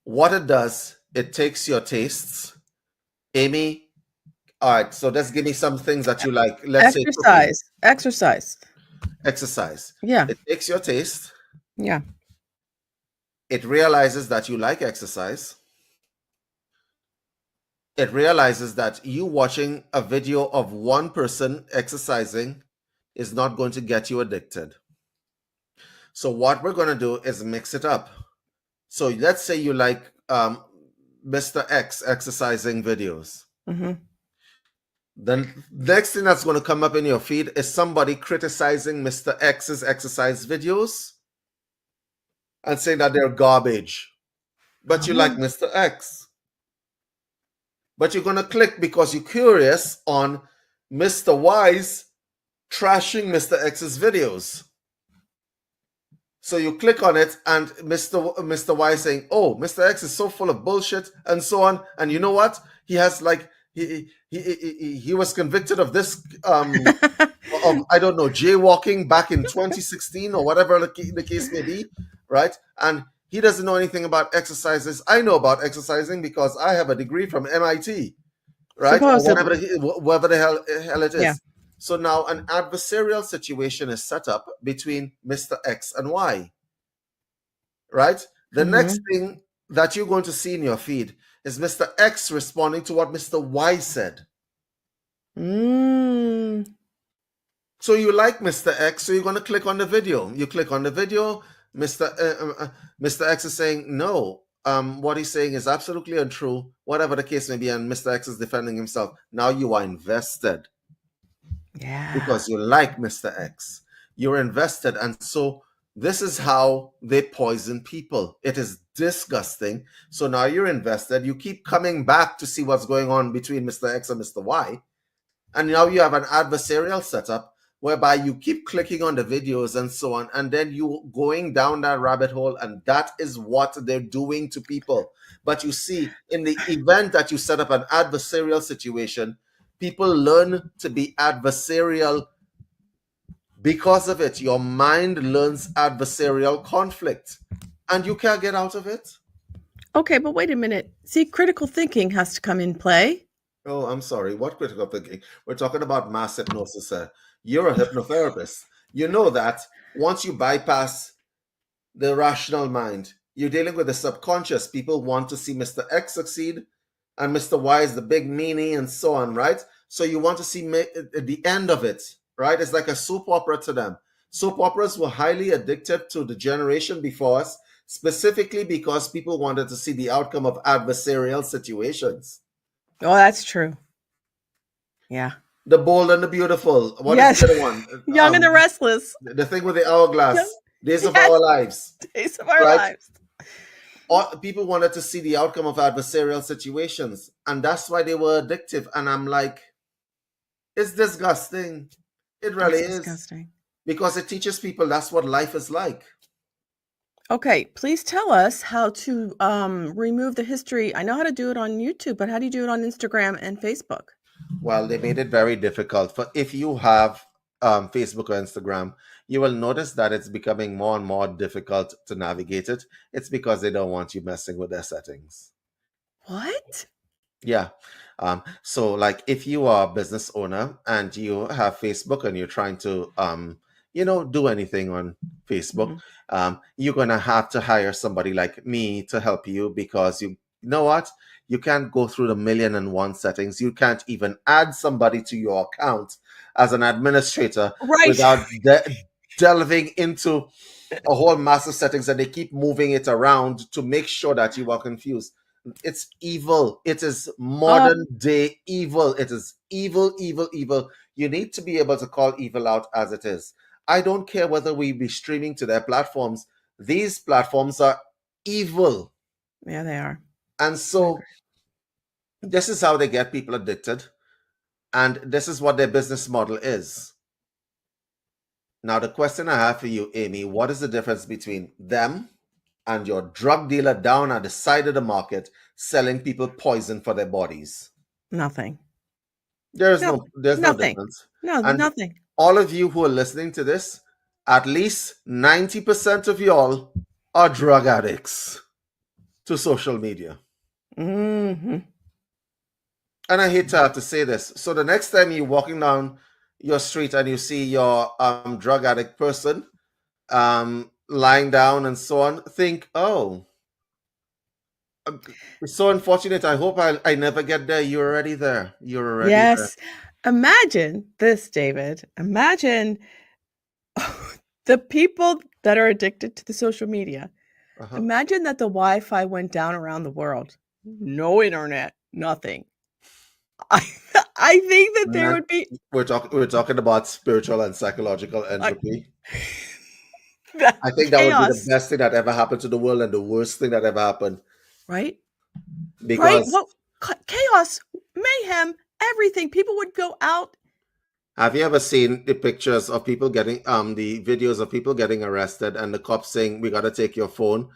What it does, it takes your tastes. Amy, all right, so just give me some things that you like. Let's say cooking, Exercise. Exercise. exercise. Yeah. It takes your taste. Yeah. It realizes that you like exercise. It realizes that you watching a video of one person exercising is not going to get you addicted. So what we're going to do is mix it up. So let's say you like Mr. X exercising videos. Mm-hmm. Then next thing that's going to come up in your feed is somebody criticizing Mr. X's exercise videos and saying that they're garbage. But you like Oh. Mr. X. But you're going to click because you're curious on Mr. Y's trashing Mr. X's videos. So you click on it, and Mr. Y saying, "Oh, Mr. X is so full of bullshit," and so on. And you know what? He has like he was convicted of this of I don't know jaywalking back in 2016 or whatever the case may be, right? And he doesn't know anything about exercises. I know about exercising because I have a degree from MIT, right? Or Supposedly. whatever the hell it Yeah. is. So now an adversarial situation is set up between Mr. X and Y, right? The next Mm-hmm. thing that you're going to see in your feed is Mr. X responding to what Mr. Y said. Mm. So you like Mr. X, so you're going to click on the video. You click on the video, Mr. X is saying, no, what he's saying is absolutely untrue, whatever the case may be, and Mr. X is defending himself. Now you are invested. Yeah. Because you like Mr. X. You're invested. And so this is how they poison people. It is disgusting. So now you're invested. You keep coming back to see what's going on between Mr. X and Mr. Y. And now you have an adversarial setup whereby you keep clicking on the videos and so on. And then you going down that rabbit hole. And that is what they're doing to people. But you see, in the event that you set up an adversarial situation, people learn to be adversarial. Because of it, your mind learns adversarial conflict and you can't get out of it. Okay, but wait a minute. See, critical thinking has to come in play. Oh, I'm sorry. What critical thinking? We're talking about mass hypnosis. You're a hypnotherapist. You know that once you bypass the rational mind, you're dealing with the subconscious. People want to see Mr. X succeed, and Mr. Y is the big meanie, and so on, right? So you want to see the end of it, right? It's like a soap opera to them. Soap operas were highly addictive to the generation before us, specifically because people wanted to see the outcome of adversarial situations. Oh, that's true. Yeah. The Bold and the Beautiful. What is Yes. the other one? Young and the Restless. The thing with the Young. hourglass. Days of Yes. Our Lives, Days of our right? lives. People wanted to see the outcome of adversarial situations, and that's why they were addictive. And I'm like, it's disgusting. It really It's is. disgusting. Because it teaches people that's what life is like. Okay, please tell us how to remove the history. I know how to do it on YouTube, but how do you do it on Instagram and Facebook? Well, they made it very difficult for if you have Facebook or Instagram, you will notice that it's becoming more and more difficult to navigate it. It's because they don't want you messing with their settings. What? Yeah. So like if you are a business owner and you have Facebook and you're trying to do anything on Facebook, Mhm. you're gonna have to hire somebody like me to help you because you know what? You can't go through the million and one settings. You can't even add somebody to your account as an administrator Right. without delving into a whole mass of settings, and they keep moving it around to make sure that you are confused. It's evil. It is Oh, modern day evil. It is evil, evil, evil. You need to be able to call evil out as it is. I don't care whether we be streaming to their platforms. These platforms are evil. yeah, they are. And I agree. so this is how they get people addicted. And this is what their business model is. Now, the question I have for you, Amy, what is the difference between them and your drug dealer down at the side of the market selling people poison for their bodies? Nothing. There's Nothing. no Nothing. difference. No, And nothing. all of you who are listening to this, at least 90% of y'all are drug addicts to social media. Hmm. And I hate to have to say this. So the next time you're walking down your street and you see your drug addict person lying down and so on, think, oh, it's so unfortunate. I hope I never get there. You're already there. You're already there. Yes. Imagine this, David. Imagine the people that are addicted to the social media. Uh-huh. Imagine that the Wi-Fi went down around the world. No internet, nothing. I I think that there Man, would be we're talking about spiritual and psychological like entropy. that I think that would be the chaos, best thing that ever happened to the world and the worst thing that ever happened. right? Right? Because What chaos, mayhem, everything. People would go out. have you ever seen the pictures of people getting the videos of people getting arrested and the cops saying we gotta take your phone,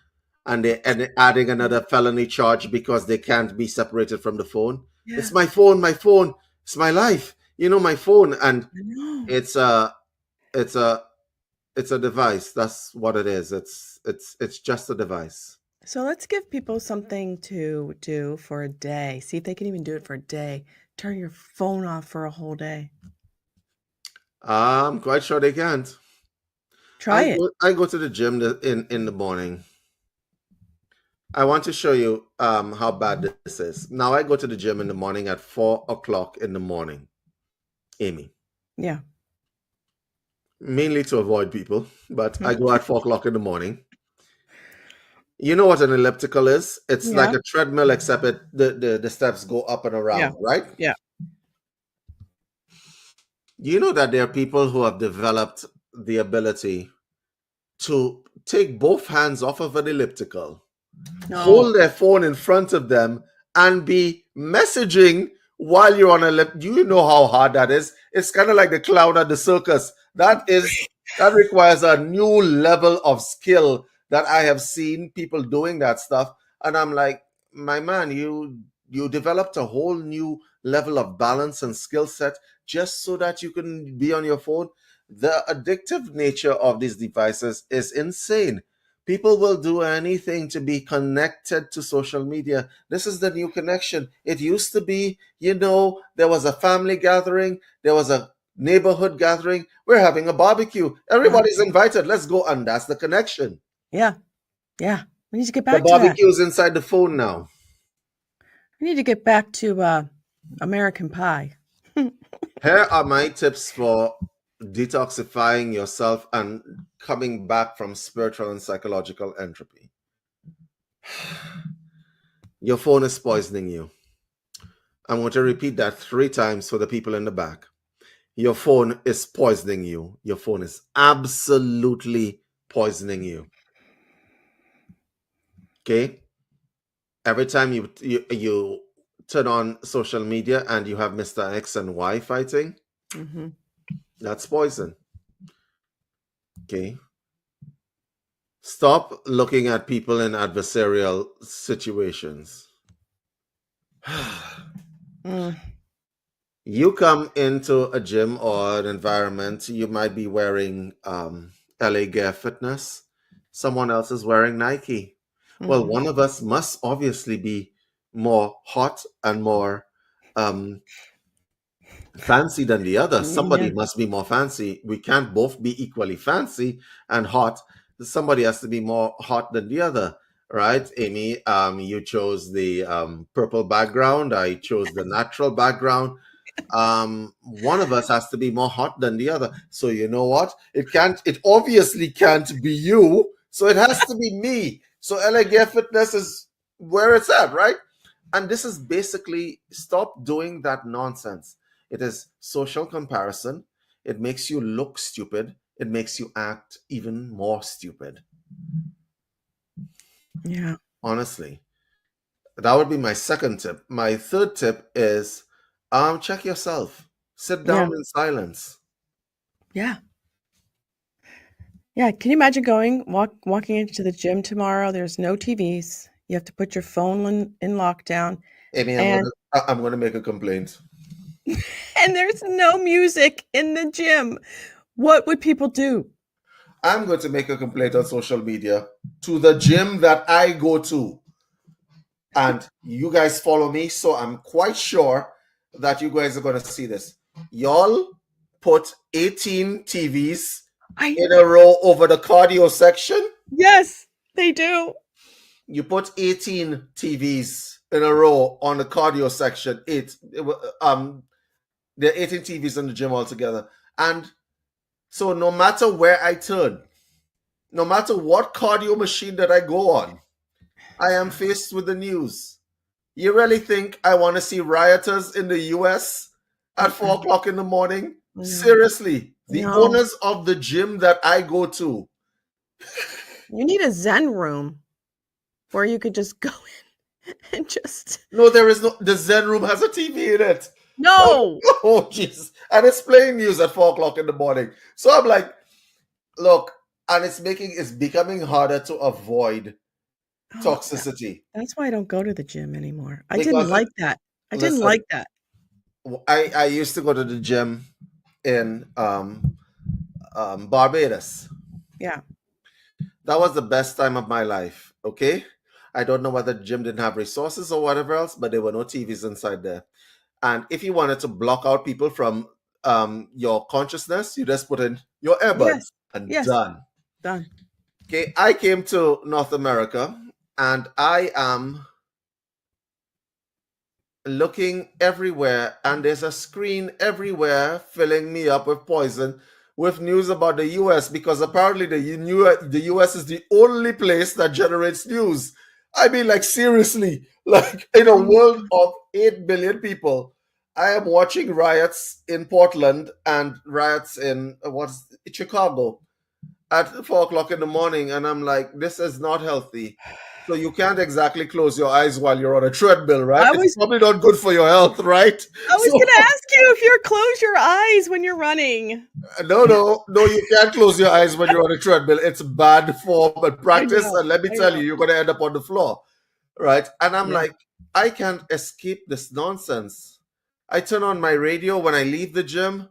and they're adding another felony charge because they can't be separated from the phone? Yeah, It's my phone, it's my life. My phone, and I know. it's a it's a it's a device. That's what it is. It's just a device. So let's give people something to do for a day. See if they can even do it for a day. Turn your phone off for a whole day. I'm quite sure they can't. Try it. I go to the gym in the morning. I want to show you how bad this is. Now I go to the gym in the morning at 4 o'clock in the morning, Amy. Yeah. Mainly to avoid people, but I go at 4 o'clock in the morning. You know what an elliptical is? It's like Yeah. a treadmill, except the steps go up and Yeah. around, right? Yeah. You know that there are people who have developed the ability to take both hands off of an elliptical, No. hold their phone in front of them, and be messaging while you're on a lip. Do you know how hard that is? It's kind of like the clown at the circus. That requires a new level of skill that I have seen people doing that stuff. And I'm like, my man, you developed a whole new level of balance and skill set just so that you can be on your phone. The addictive nature of these devices is insane. People will do anything to be connected to social media. This is the new connection. It used to be, there was a family gathering, there was a neighborhood gathering. We're having a barbecue. Uh, Everybody's invited. Let's go. And that's the connection. yeah. Yeah. We need to get The back to that. barbecue is inside the phone now. We need to get back to American Pie. Here are my tips for detoxifying yourself and coming back from spiritual and psychological entropy. Your phone is poisoning you. I'm going to repeat that 3 times for the people in the back. Your phone is poisoning you. Your phone is absolutely poisoning you. Okay? Every time you turn on social media and you have Mr. X and Y fighting, Hmm. that's poison. Okay? Stop looking at people in adversarial situations. Mm. You come into a gym or an environment, you might be wearing LA Gear Fitness. Someone else is wearing Nike. Well, Mhm. one of us must obviously be more hot and more um, fancy than the other. Yeah. Somebody must be more fancy. We can't both be equally fancy and hot. Somebody has to be more hot than the other, right? Amy, you chose the purple background. I chose the natural background. One of us has to be more hot than the other. So you know what? It obviously can't be you. So it has to be me. So LA Fitness is where it's at, right? And this is basically stop doing that nonsense. It is social comparison. It makes you look stupid. It makes you act even more stupid. Yeah. Honestly, that would be my second tip. My third tip is check yourself. Sit Yeah. down in silence. Yeah. Yeah. Can you imagine walking into the gym tomorrow? There's no TVs. You have to put your phone in lockdown, Amy, and I'm gonna make a complaint. and there's no music in the gym. What would people do? I'm going to make a complaint on social media to the gym that I go to. And you guys follow me, so I'm quite sure that you guys are going to see this. Y'all put 18 TVs I in a row over the cardio section. Yes, they do. You put 18 TVs in a row on the cardio section. There are 18 TVs in the gym altogether. And so no matter where I turn, no matter what cardio machine that I go on, I am faced with the news. You really think I want to see rioters in the US at Mm-mm. 4 o'clock in the morning? No. Seriously, the No. owners of the gym that I go to. You need a Zen room where you could just go in and just No, there is no. The Zen room has a TV in it. Oh, No! oh, Jesus! And it's playing news at 4 o'clock in the morning. So I'm like, look, and it's becoming harder to avoid Oh, toxicity that's why I don't go to the gym anymore. I didn't because like that. I didn't listen, like that. I used to go to the gym in Barbados. Yeah. That was the best time of my life. Okay, I don't know whether the gym didn't have resources or whatever else, but there were no TVs inside there. And if you wanted to block out people from your consciousness, you just put in your Yes. earbuds and Yes. done. Done. Okay, I came to North America and I am looking everywhere, and there's a screen everywhere filling me up with poison with news about the US because apparently the US is the only place that generates news. I mean, like, seriously, like, in a Oh my world god. of 8 billion people, I am watching riots in Portland and riots in what's Chicago at 4 o'clock in the morning, and I'm like, this is not healthy. So you can't exactly close your eyes while you're on a treadmill, right? I It's was probably not good for your health, right? I was So gonna ask you if you close your eyes when you're running. no, you can't close your eyes when you're on a treadmill. It's bad form and practice, and let me I tell know. you, you're gonna end up on the floor, right? And I'm Yeah. like, I can't escape this nonsense. I turn on my radio when I leave the gym,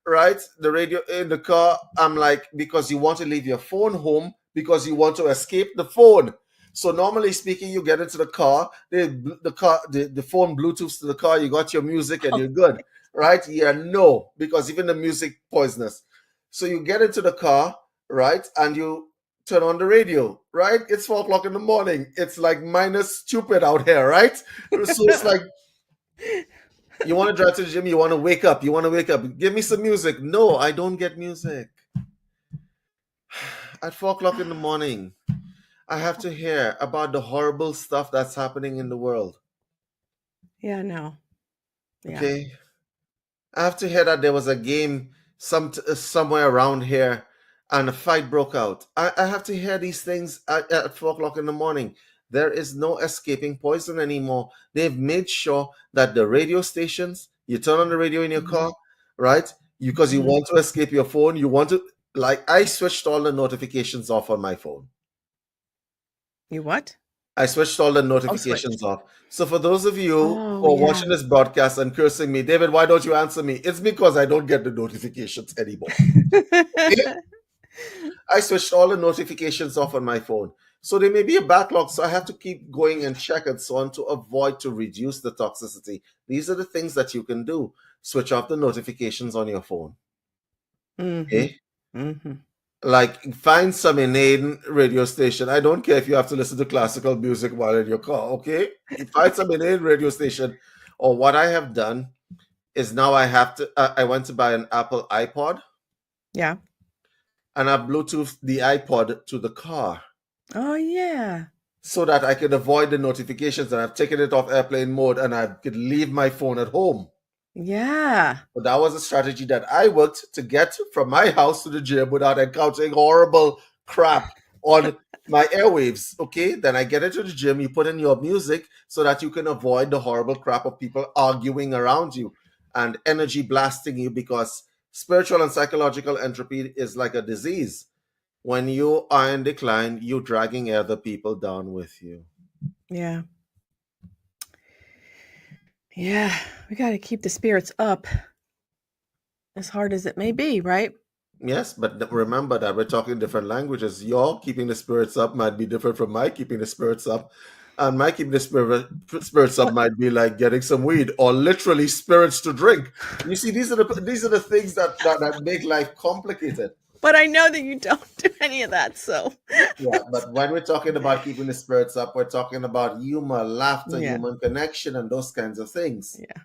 right? The radio in the car. I'm like, because you want to leave your phone home because you want to escape the phone. So normally speaking, you get into the car, the phone Bluetooths to the car, you got your music and Oh, you're good, right? Yeah, no, because even the music poisonous. So you get into the car, right, and you turn on the radio, right? It's 4 o'clock in the morning. It's like minus stupid out here, right? So it's like you want to drive to the gym, you want to wake up, you want to wake up. Give me some music. No, I don't get music. At 4 o'clock in the morning, I have to hear about the horrible stuff that's happening in the world. Yeah, no. Yeah. Okay? I have to hear that there was a game somewhere around here and a fight broke out. I have to hear these things at 4 o'clock in the morning. There is no escaping poison anymore. They've made sure that the radio stations, you turn on the radio in your Mhm. car, right? Because you Mhm. want to escape your phone. You want to, like, I switched all the notifications off on my phone. You what? I switched all the Oh, switch. notifications off. So for those of you Oh, who are yeah. watching this broadcast and cursing me, David, why don't you answer me? It's because I don't get the notifications anymore. Okay? I switched all the notifications off on my phone. So there may be a backlog, so I have to keep going and check and so on to avoid to reduce the toxicity. These are the things that you can do. Switch off the notifications on your phone. Mm-hmm. Okay? Mm-hmm. Like find some inane radio station. I don't care if you have to listen to classical music while in your car, okay? You find some inane radio station. Or what I have done is now I went to buy an Apple iPod Yeah. and I Bluetooth the iPod to the car Oh, yeah. so that I could avoid the notifications, and I've taken it off airplane mode and I could leave my phone at home. Yeah. But that was a strategy that I worked to get from my house to the gym without encountering horrible crap on my airwaves. Okay, then I get into the gym, you put in your music so that you can avoid the horrible crap of people arguing around you and energy blasting you, because spiritual and psychological entropy is like a disease. When you are in decline, you're dragging other people down with you. Yeah. Yeah. We got to keep the spirits up as hard as it may be, right? Yes, but remember that we're talking different languages. Your keeping the spirits up might be different from my keeping the spirits up. And my keeping the spirits up What? might be like getting some weed or literally spirits to drink. You see, these are the things that make life complicated. But I know that you don't do any of that, so. Yeah, but when we're talking about keeping the spirits up, we're talking about humor, laughter, Yeah. human connection, and those kinds of things. Yeah.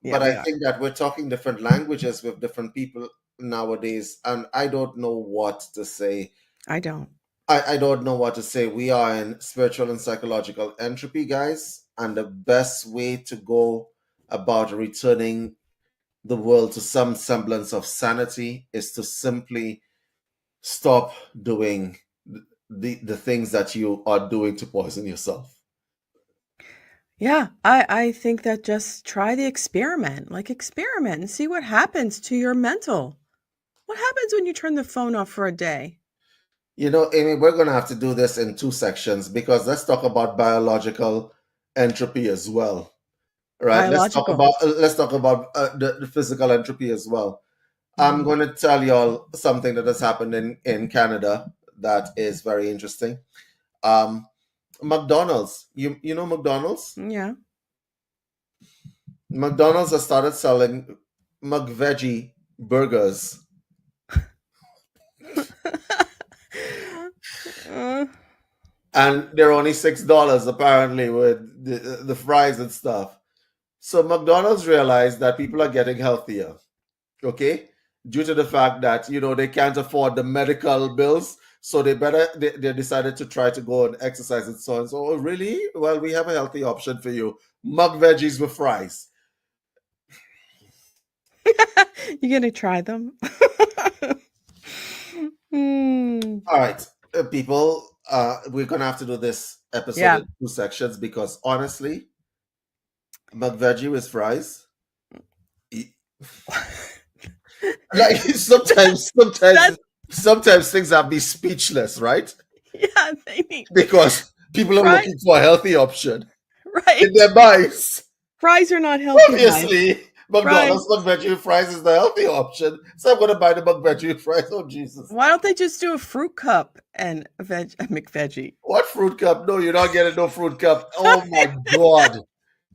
Yeah, But we I are. think that we're talking different languages with different people nowadays, and I don't know what to say. I don't. I don't know what to say. We are in spiritual and psychological entropy, guys, and the best way to go about returning the world to some semblance of sanity is to simply stop doing the things that you are doing to poison yourself. Yeah, I think that just try the experiment. Like experiment and see what happens to your mental. What happens when you turn the phone off for a day? You know, Amy, we're going to have to do this in two sections because let's talk about biological entropy as well. Right? Biological. Let's talk about the physical entropy as well. I'm Mhm. going to tell y'all something that has happened in Canada that is very interesting. Um, McDonald's, you know McDonald's? Yeah. McDonald's has started selling McVeggie burgers, Uh, and they're only $6 apparently with the fries and stuff. So McDonald's realized that people are getting healthier, okay, due to the fact that they can't afford the medical bills, so they decided to try to go and exercise and so on. So, oh, really? Well, we have a healthy option for you: mug veggies with fries. you gonna try them? Hmm. All right, people, we're gonna have to do this episode Yeah. in two sections because honestly, mug veggie with fries, e- like sometimes, That's sometimes things have me speechless, right? yeah, they need Because people are fries, looking for a healthy option in right? their minds. Fries are not healthy, guys. Obviously, Fries. McDonald's McVeggie fries is the healthy option, so I'm gonna buy the McVeggie fries. Oh Jesus! Why don't they just do a fruit cup and a McVeggie? What fruit cup? No, you're not getting no fruit cup. Oh my God,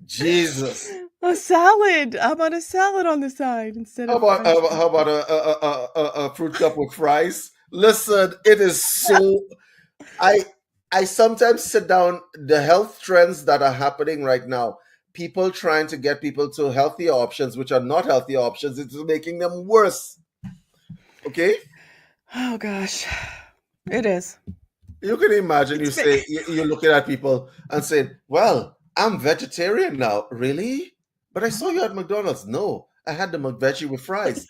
Jesus! A salad. How about a salad on the side instead How of about fries? a fruit cup with fries? Listen, it is so. I I sometimes sit down. The health trends that are happening right now, people trying to get people to healthier options, which are not healthy options, it's making them worse. Okay, Oh gosh, it is. you can imagine It's been. you're looking at people and saying, "Well, I'm vegetarian now." Really? But I saw you at McDonald's. No, I had the McVeggie with fries.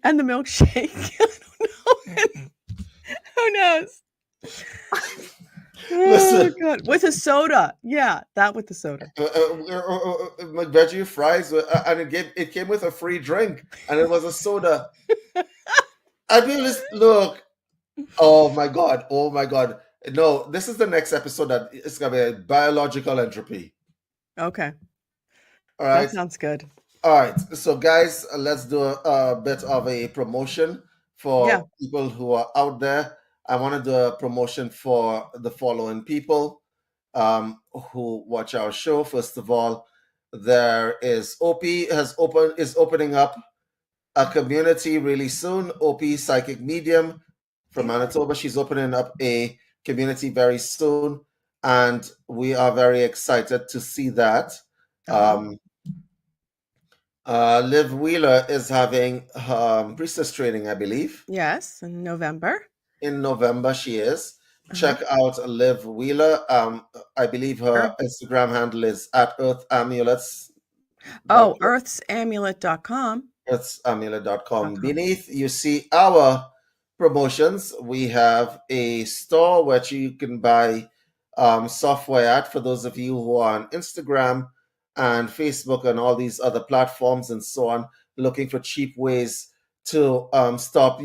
And the milkshake. I don't know. Who knows? Oh Listen, god, with a soda. Yeah, that with the soda. McVeggie with fries, and it came with a free drink, and it was a soda. I mean, look. Oh my God! Oh my God! No, this is the next episode that it's gonna be a biological entropy. Okay. All That right. sounds good. All right. So, guys, let's do a bit of a promotion Yeah. for people who are out there. I want to do a promotion for the following people who watch our show. First of all, there is OP is opening up a community really soon. OP Psychic Medium from Manitoba. She's opening up a community very soon, and we are very excited to see that. Uh-huh. Um, Liv Wheeler is having priestess training, I believe. Yes, in November. In November, she is. Uh-huh. Check out Liv Wheeler. I believe her Earth. Instagram handle is at Earth Amulets. Oh, earthsamulet.com. That's amulet.com. .com. Beneath, you see our promotions. We have a store where you can buy software at for those of you who are on Instagram and Facebook and all these other platforms and so on, looking for cheap ways to stop,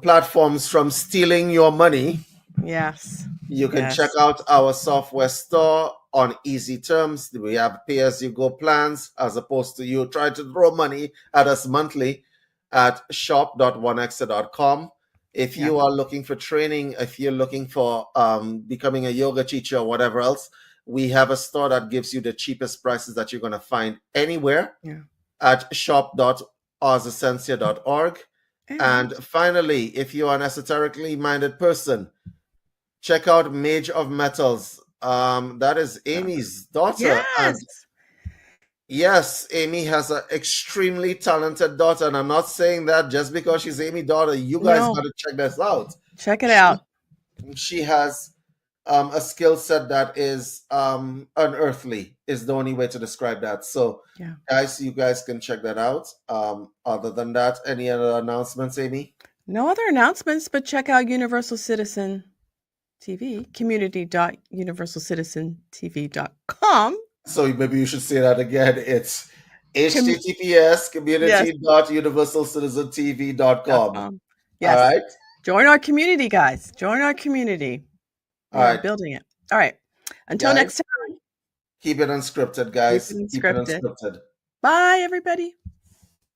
platforms from stealing your money. Yes. You can check Yes. out our software store on easy terms. We have pay as you go plans as opposed to you trying to throw money at us monthly at shop.onexa.com. If Yeah. you are looking for training, if you're looking for becoming a yoga teacher or whatever else, we have a store that gives you the cheapest prices that you're going to find anywhere Yeah. at shop.ourascensia.org. And And finally, if you are an esoterically minded person, check out Mage of Metals. That is Amy's daughter, and yes. yes, Amy has an extremely talented daughter. And I'm not saying that just because she's Amy's daughter. You guys got No. to check this out. Check it She out. she has a skill set that is unearthly. Is the only way to describe that. So, Yeah. guys, you guys can check that out. Other than that, any other announcements, Amy? No other announcements, but check out Universal Citizen TV, community.universalcitizentv.com. So maybe you should say that again. It's Com- https yes. community.universalcitizentv.com. All Yes. right. Join our community, guys. Join our community. All We are right, building it. All right. Until next guys. time, Keep it unscripted, keep it guys. Keep it unscripted. unscripted. Bye, everybody.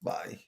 Bye.